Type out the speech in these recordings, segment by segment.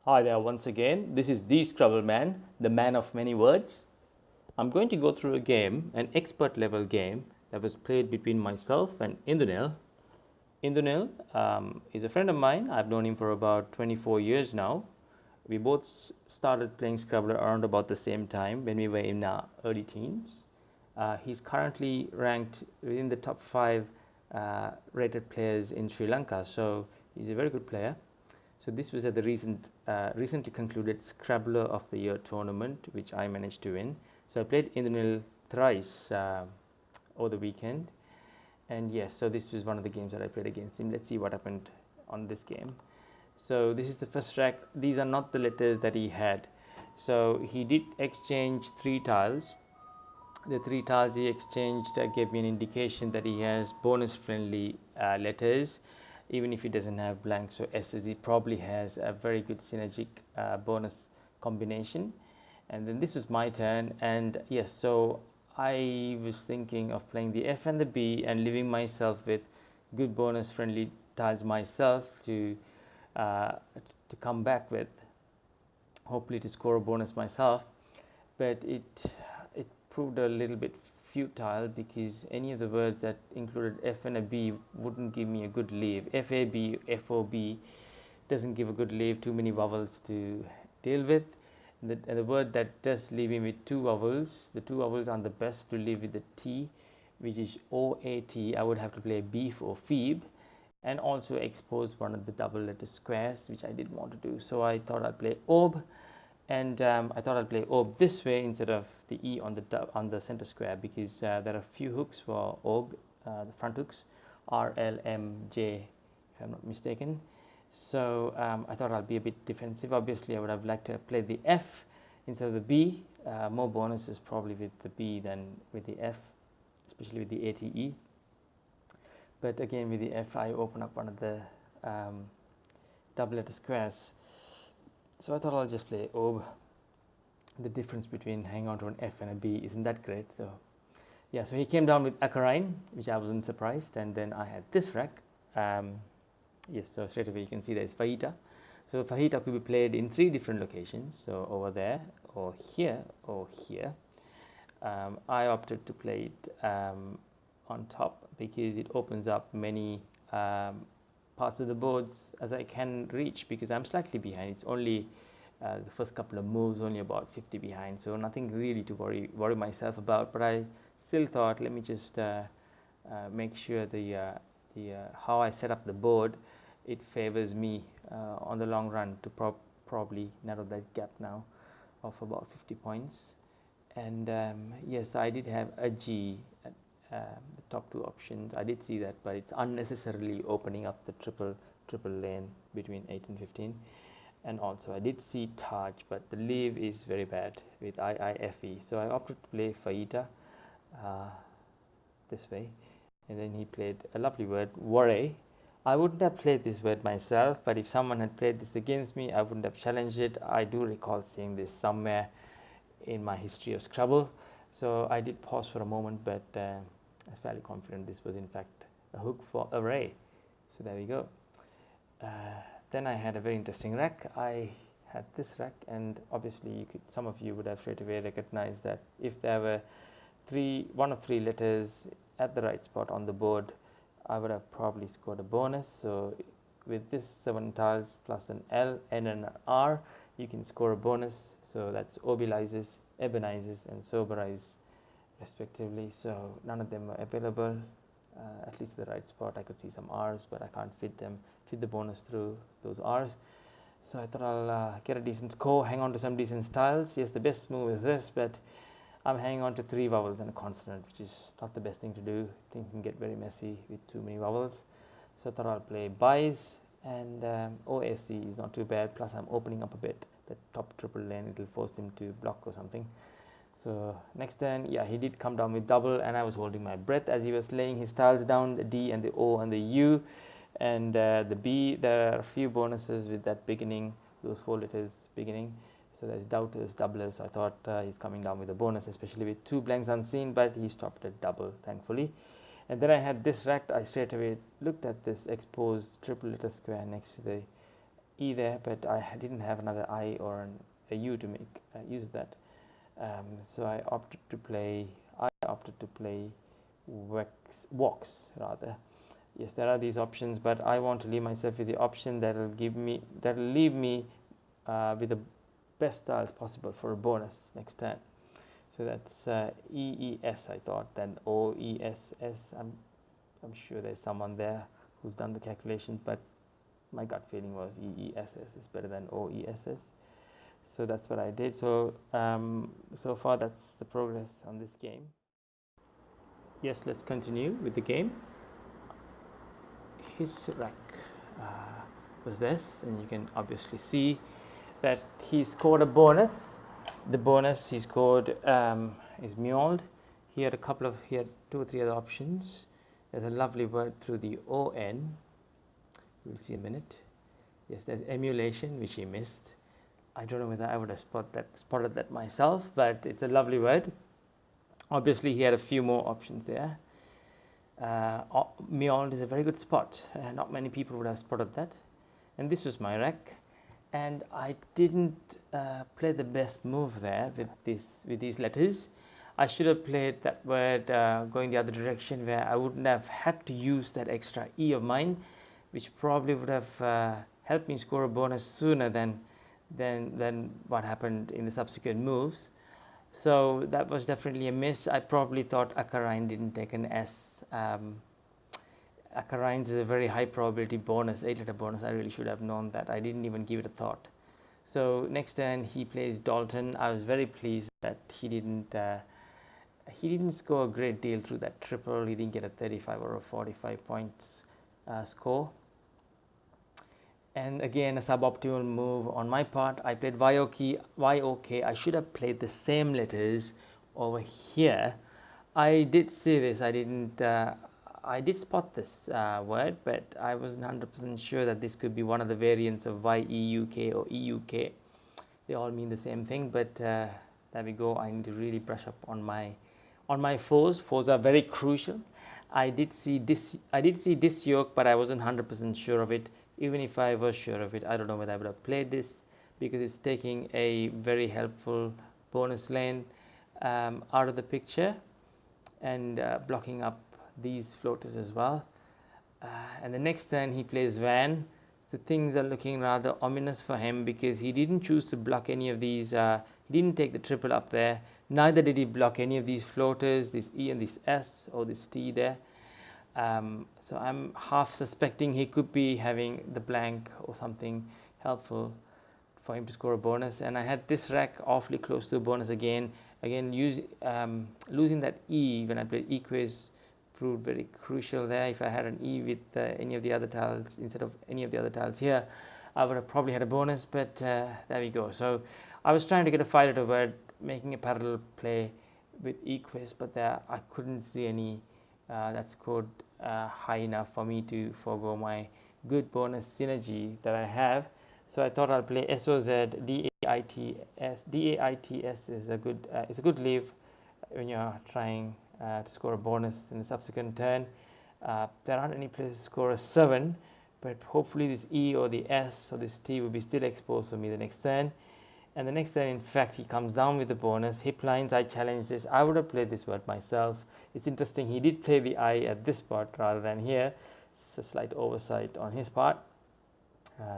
Hi there once again. This is the Scrabble man, the man of many words. I'm going to go through a game, an expert level game that was played between myself and Indunil. Indunil is a friend of mine. I've known him for about 24 years now. We both started playing Scrabble around about the same time when we were in our early teens. He's currently ranked within the top 5 rated players in Sri Lanka, so he's a very good player. So this was at the recently concluded Scrabbler of the Year tournament, which I managed to win. So I played Indunil thrice over the weekend, and yes, so this was one of the games that I played against him. Let's see what happened on this game. So this is the first rack. These are not the letters that he had. So he did exchange 3 tiles. The 3 tiles he exchanged gave me an indication that he has bonus friendly letters, even if he doesn't have blank. So SSE probably has a very good synergic bonus combination. And then this was my turn, and yes, so I was thinking of playing the F and the B and leaving myself with good bonus friendly tiles myself uh, to come back with, hopefully to score a bonus myself. But it proved a little bit futile because any of the words that included F and a B wouldn't give me a good leave. FAB, FOB doesn't give a good leave, too many vowels to deal with. The word that does leave me with 2 vowels, the 2 vowels are the best to leave with the T, which is OAT. I would have to play B for Phoebe and also expose one of the double letter squares, which I didn't want to do. So I thought I'd play OB, and I thought I'd play OB this way instead of the E on the center square, because there are a few hooks for OB, the front hooks, R, L, M, J, if I'm not mistaken. So I thought I'll be a bit defensive. Obviously, I would have liked to have played the F instead of the B. More bonuses probably with the B than with the F, especially with the ATE. But again, with the F, I open up one of the double letter squares. So I thought I'll just play OB. The difference between hanging on to an F and a B isn't that great. So yeah, so he came down with Acarine, which I wasn't surprised, and then I had this rack. Yes, so straight away you can see there's Fajita. So Fajita could be played in 3 different locations, so over there, or here, or here. I opted to play it on top because it opens up many parts of the boards as I can reach, because I'm slightly behind. It's only the first couple of moves, only about 50 behind, so nothing really to worry myself about. But I still thought, let me just make sure the how I set up the board, it favors me on the long run to probably narrow that gap now of about 50 points. And yes, I did have a G at the top 2 options. I did see that, but it's unnecessarily opening up the triple lane between 8 and 15. And also I did see Taj, but the leave is very bad with IIFE, so I opted to play Faita this way. And then he played a lovely word, worry. I wouldn't have played this word myself, but if someone had played this against me, I wouldn't have challenged it. I do recall seeing this somewhere in my history of Scrabble, so I did pause for a moment, but I was fairly confident this was in fact a hook for array. So there we go. Then I had a very interesting rack. I had this rack, and obviously some of you would have straight away recognized that if there were one of 3 letters at the right spot on the board, I would have probably scored a bonus. So with this 7 tiles plus an L, N and an R, you can score a bonus. So that's Obilizes, Ebenizes and Soberize respectively. So none of them were available, at least the right spot. I could see some R's, but I can't fit the bonus through those R's. So I thought I'll get a decent score, hang on to some decent styles. Yes, the best move is this, but I'm hanging on to 3 vowels and a consonant, which is not the best thing to do. Things can get very messy with too many vowels. So I thought I'll play buys, and OSC is not too bad. Plus I'm opening up a bit the top triple lane. It'll force him to block or something. So next turn, yeah, he did come down with double, and I was holding my breath as he was laying his tiles down, the D and the O and the U. And the B, there are a few bonuses with that beginning, those 4 letters beginning. So there's doubters, doublers. So I thought he's coming down with a bonus, especially with 2 blanks unseen, but he stopped at double, thankfully. And then I had this racked. I straight away looked at this exposed triple letter square next to the E there, but I didn't have another I or a U to make use of that. So I opted to play walks rather. Yes, there are these options, but I want to leave myself with the option that will leave me with the best tiles possible for a bonus next turn. So that's EES, I thought, then OESS. I'm sure there's someone there who's done the calculations, but my gut feeling was EESS is better than OESS. So that's what I did. So so far that's the progress on this game. Yes, let's continue with the game. His rack was this, and you can obviously see that he scored a bonus. The bonus he scored is Mjold. He had two or three other options. There's a lovely word through the ON. We'll see in a minute. Yes, there's emulation, which he missed. I don't know whether I would have spotted that myself, but it's a lovely word. Obviously, he had a few more options there. Mjold is a very good spot. Not many people would have spotted that. And this was my rack. And I didn't play the best move there with these letters. I should have played that word going the other direction, where I wouldn't have had to use that extra E of mine, which probably would have helped me score a bonus sooner than what happened in the subsequent moves. So that was definitely a miss. I probably thought Akarine didn't take an S. Akarine is a very high probability bonus, 8-letter bonus. I really should have known that. I didn't even give it a thought. So next turn he plays Dalton. I was very pleased that he didn't score a great deal through that triple. He didn't get a 35 or a 45 points score. And again, a suboptimal move on my part. I played YOK. I should have played the same letters over here. I did see this. I did spot this word, but I wasn't 100% sure that this could be one of the variants of YEUK or EUK. They all mean the same thing, but there we go. I need to really brush up on my fours. Fours are very crucial. I did see this yoke, but I wasn't 100% sure of it. Even if I was sure of it, I don't know whether I would have played this, because it's taking a very helpful bonus lane out of the picture and blocking up these floaters as well. And the next turn he plays Van. So things are looking rather ominous for him, because he didn't choose to block any of these. He didn't take the triple up there. Neither did he block any of these floaters, this E and this S or this T there. So I'm half suspecting he could be having the blank or something helpful for him to score a bonus. And I had this rack awfully close to a bonus again. Losing that E when I played E-Quiz proved very crucial there. If I had an E with any of the other tiles instead of any of the other tiles here, I would have probably had a bonus, but there we go. So I was trying to get a 5-letter word, making a parallel play with E-Quiz, but there I couldn't see any that scored high enough for me to forego my good bonus synergy that I have. So I thought I'll play SOZ DAITS. DAITS is a good leave when you're trying to score a bonus in the subsequent turn. There aren't any places to score a 7, but hopefully this E or the S or this T will be still exposed for me the next turn. And the next turn, in fact, he comes down with the bonus. Hip lines, I challenge this. I would have played this word myself. It's interesting, he did play the I at this spot rather than here. It's a slight oversight on his part.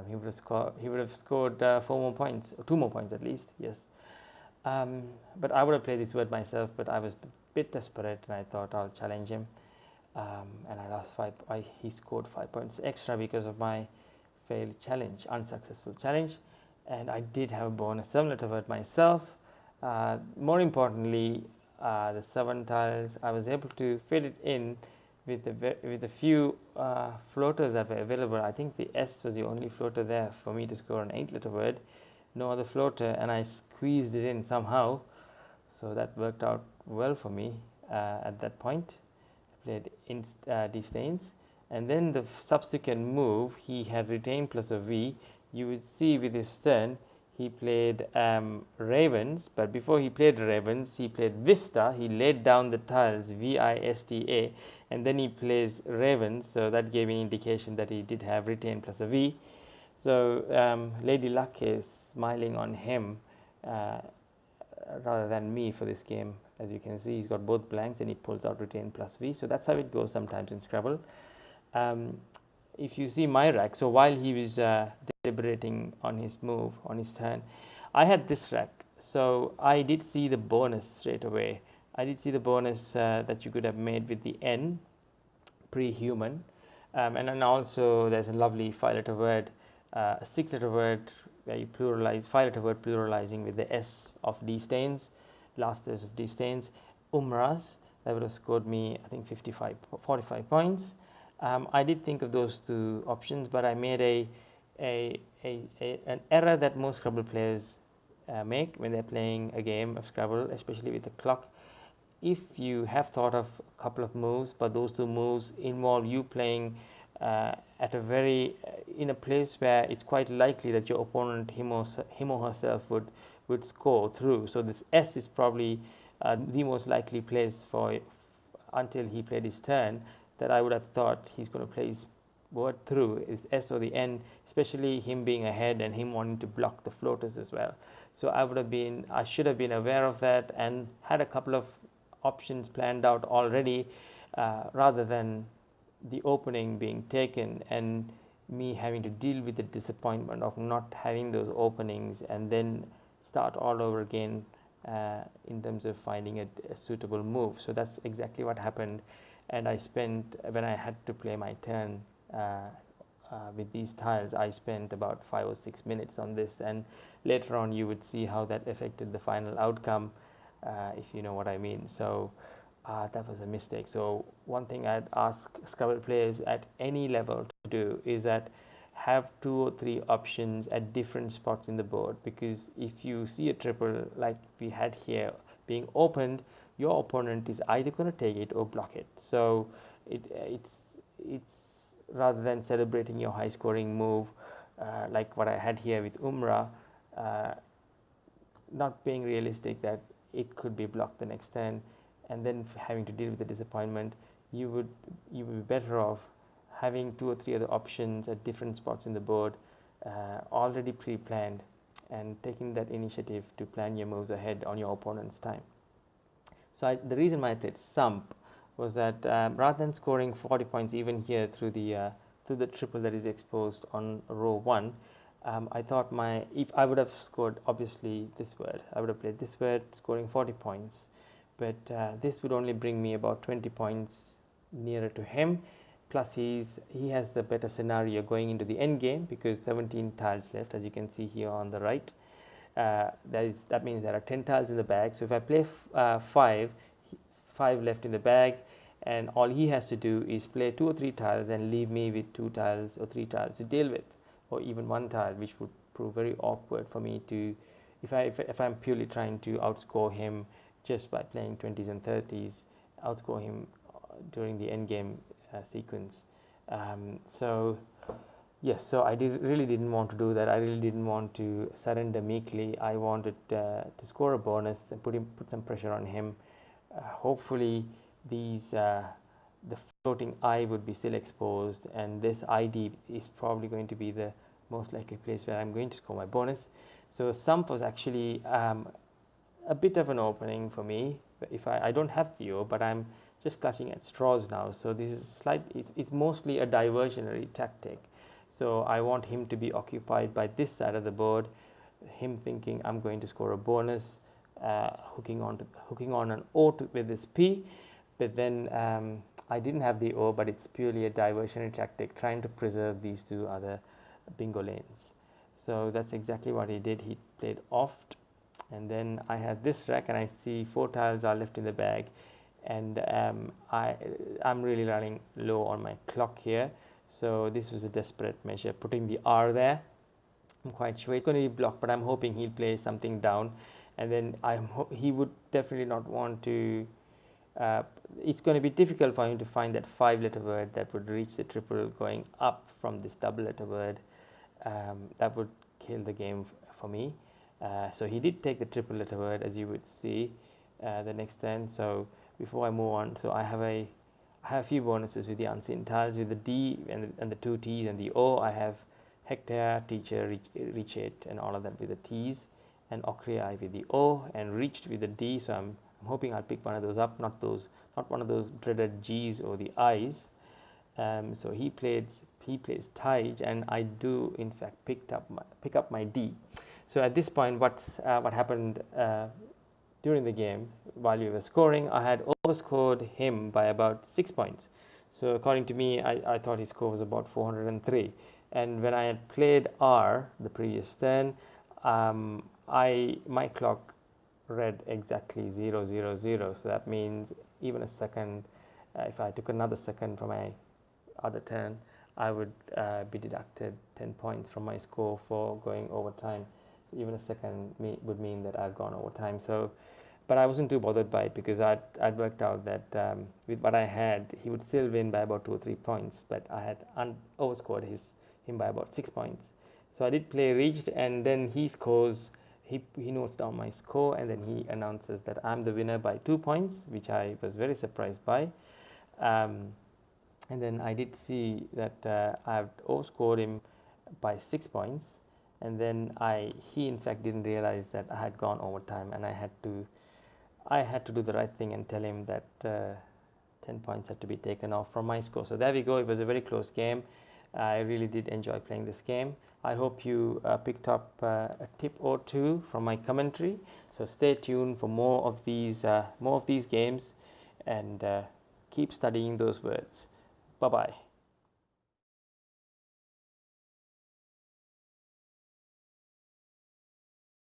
He would have scored 4 more points, or 2 more points at least, yes. But I would have played this word myself, but I was a bit desperate and I thought I'll challenge him. And I lost 5. He scored 5 points extra because of my failed challenge, unsuccessful challenge. And I did have a bonus 7-letter word myself. More importantly, the 7 tiles, I was able to fit it in with a few floaters that were available. I think the S was the only floater there for me to score an 8-letter word. No other floater, and I squeezed it in somehow. So that worked out well for me at that point. I played D-Stains. And then the subsequent move, he had retained plus a V. You would see with his turn, he played Ravens, but before he played Ravens, he played Vista. He laid down the tiles, VISTA, and then he plays Ravens, so that gave an indication that he did have retain plus a V. So Lady Luck is smiling on him uh, rather than me for this game. As you can see, he's got both blanks and he pulls out retain plus V. So that's how it goes sometimes in Scrabble. Um, if you see my rack, so while he was deliberating on his move, on his turn, I had this rack. So I did see the bonus straight away. I did see the bonus that you could have made with the N, pre-human. And then also there's a lovely five-letter word, a six-letter word where you pluralize, five-letter word pluralizing with the S of D stains, last S of D stains, umras. That would have scored me, I think, 45 points. I did think of those two options, but I made an error that most Scrabble players make when they're playing a game of Scrabble, especially with the clock. If you have thought of a couple of moves, but those two moves involve you playing at a very in a place where it's quite likely that your opponent, him or herself, would score through. So this S is probably the most likely place for until he played his turn, that I would have thought he's going to play his word through is S or the N, especially him being ahead and him wanting to block the floaters as well. So I should have been aware of that and had a couple of options planned out already, rather than the opening being taken and me having to deal with the disappointment of not having those openings and then start all over again in terms of finding a suitable move. So that's exactly what happened, and I spent, when I had to play my turn with these tiles, I spent about 5 or 6 minutes on this, and later on you would see how that affected the final outcome, if you know what I mean. So that was a mistake. So one thing I'd ask Scrabble players at any level to do is that have 2 or 3 options at different spots in the board, because if you see a triple like we had here being opened, your opponent is either going to take it or block it. So it's rather than celebrating your high scoring move, like what I had here with Umrah, uh, not being realistic that it could be blocked the next turn and then having to deal with the disappointment, you would be better off having 2 or 3 other options at different spots in the board, already pre-planned, and taking that initiative to plan your moves ahead on your opponent's time. So the reason why I played Sump was that rather than scoring 40 points even here through the triple that is exposed on row 1, I thought if I would have scored, obviously, this word, I would have played this word scoring 40 points, but this would only bring me about 20 points nearer to him. Plus he has the better scenario going into the end game, because 17 tiles left, as you can see here on the right. That means there are 10 tiles in the bag. So if I play 5 left in the bag, and all he has to do is play 2 or 3 tiles and leave me with 2 tiles or 3 tiles to deal with, or even 1 tile, which would prove very awkward for me to, if I'm purely trying to outscore him just by playing 20s and 30s, outscore him during the end game sequence. So yes, so I really didn't want to do that. I really didn't want to surrender meekly. I wanted to score a bonus and put some pressure on him. Hopefully, the floating I would be still exposed, and this ID is probably going to be the most likely place where I'm going to score my bonus. So Sump was actually a bit of an opening for me. If I don't have VO, but I'm just clutching at straws now. So this is it's mostly a diversionary tactic. So I want him to be occupied by this side of the board, him thinking I'm going to score a bonus, hooking on an O with this P, but then I didn't have the O, but it's purely a diversionary tactic, trying to preserve these 2 other bingo lanes. So that's exactly what he did. He played oft, and then I have this rack, and I see 4 tiles are left in the bag, and I'm really running low on my clock here. So this was a desperate measure, putting the R there. I'm quite sure it's going to be blocked, but I'm hoping he'll play something down, and then he would definitely not want to. It's going to be difficult for him to find that 5-letter word that would reach the triple going up from this double-letter word. That would kill the game for me. So he did take the triple-letter word, as you would see the next turn. So before I move on, so I have a few bonuses with the unseen tiles. With the D and the 2 T's and the O, I have hectare, teacher, richet, and all of that with the T's, and ochrei with the O, and reached with the D. So I'm hoping I'll pick one of those up, not one of those dreaded G's or the I's. So he plays Taij, and I do in fact pick up my D. So at this point, what happened during the game while we were scoring? I had overscored him by about 6 points. So according to me, I thought his score was about 403. And when I had played R the previous turn, my clock read exactly 000. So that means even a second, if I took another second from my other turn, I would be deducted 10 points from my score for going overtime. So even a second would mean that I've gone overtime. So, but I wasn't too bothered by it, because I'd worked out that with what I had, he would still win by about 2 or 3 points, but I had overscored him by about 6 points. So I did play reached, and then he notes down my score, and then he announces that I'm the winner by 2 points, which I was very surprised by. And then I did see that I've overscored him by 6 points, and then he in fact didn't realize that I had gone overtime, and I had to do the right thing and tell him that 10 points had to be taken off from my score. So there we go. It was a very close game. I really did enjoy playing this game. I hope you picked up a tip or two from my commentary. So stay tuned for more of these games, and keep studying those words. Bye bye.